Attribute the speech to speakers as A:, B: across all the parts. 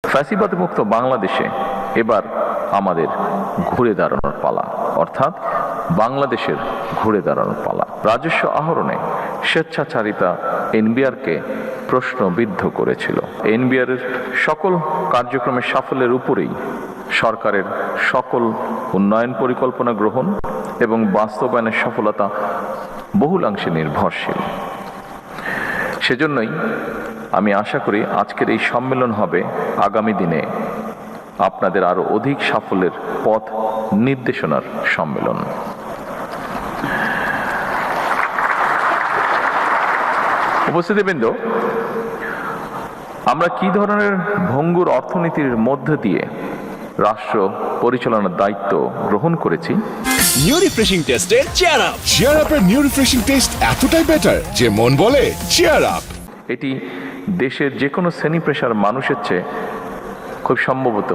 A: ফ্যাসিবাদ মুক্ত বাংলাদেশে এবার আমাদের ঘুরে দাঁড়ানোর পালা, অর্থাৎ বাংলাদেশের ঘুরে দাঁড়ানোর পালা। রাজস্ব আহরণে স্বেচ্ছাচারিতা এনবিআরকে প্রশ্নবিদ্ধ করেছিল। এনবিআরের সকল কার্যক্রমের সাফল্যের উপরেই সরকারের সকল উন্নয়ন পরিকল্পনা গ্রহণ এবং বাস্তবায়নের সফলতা বহুলাংশে নির্ভরশীল। সেজন্যই আমি আশা করি আজকের এই সম্মেলন হবে আগামী দিনে আপনাদের আরো অধিক সাফল্যের পথ নির্দেশনার সম্মেলন। উপস্থিতিবৃন্দ, আমরা কি ধরনের ভঙ্গুর অর্থনীতির মধ্য দিয়ে রাষ্ট্র পরিচালনার দায়িত্ব গ্রহণ করেছি।
B: নিউ রিফ্রেশিং টেস্টে চেয়ার আপ।
C: চেয়ার আপের নিউ রিফ্রেশিং টেস্ট এতটাই বেটার যে মন বলে চেয়ার আপ।
A: এটি দেশের যে কোনো শ্রেণী পেশার মানুষের চেয়ে খুব সম্ভবত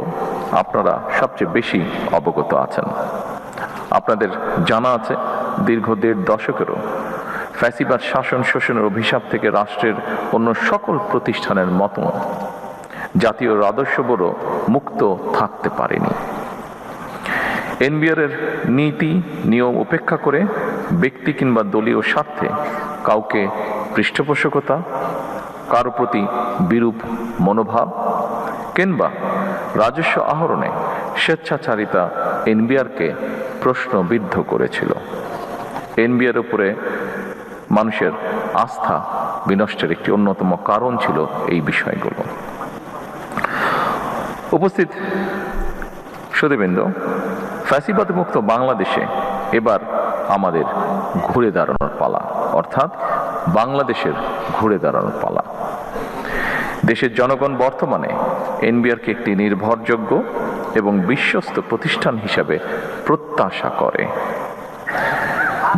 A: আপনারা সবচেয়ে বেশি অবগত আছেন। আপনাদের জানা আছে দীর্ঘ 1.5 দশকেরও ফ্যাসিবাদ শাসন শোষণের অভিশাপ থেকে রাষ্ট্রের অন্য সকল প্রতিষ্ঠানের মতো জাতীয় রাজস্ববোর্ডও মুক্ত থাকতে পারেনি। এনবিআরের নীতি নিয়ম উপেক্ষা করে ব্যক্তি কিংবা দলীয় স্বার্থে কাউকে পৃষ্ঠপোষকতা, কারো প্রতি বিরূপ মনোভাব কিংবা রাজস্ব আহরণে স্বেচ্ছাচারিতা এনবিআরকে প্রশ্নবিদ্ধ করেছিল। এনবিআর উপরে মানুষের আস্থা বিনষ্টের একটি অন্যতম কারণ ছিল এই বিষয়গুলো। উপস্থিত সুধীবৃন্দ, ফ্যাসিবাদ মুক্ত বাংলাদেশে এবার আমাদের ঘুরে দাঁড়ানোর পালা, অর্থাৎ বাংলাদেশের ঘুরে দাঁড়ানোর পালা। দেশের জনগণ বর্তমানে এনবিআরকে একটি নির্ভরযোগ্য এবং বিশ্বস্ত প্রতিষ্ঠান হিসাবে প্রত্যাশা করে।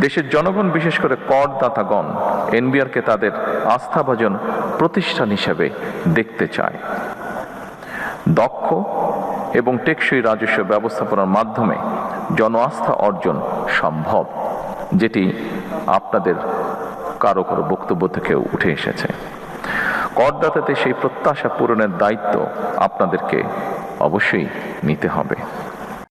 A: দেশের জনগণ, বিশেষ করে করদাতাগণ, এনবিআরকে তাদের আস্থাভাজন প্রতিষ্ঠান হিসাবে দেখতে চায়। দক্ষ এবং টেকসই রাজস্ব ব্যবস্থাপনার মাধ্যমে জন আস্থা অর্জন সম্ভব, যেটি আপনাদের কারো কারো বক্তব্য থেকেও উঠে এসেছে। করদাতাতে সেই প্রত্যাশা পূরণের দায়িত্ব আপনাদেরকে অবশ্যই নিতে হবে।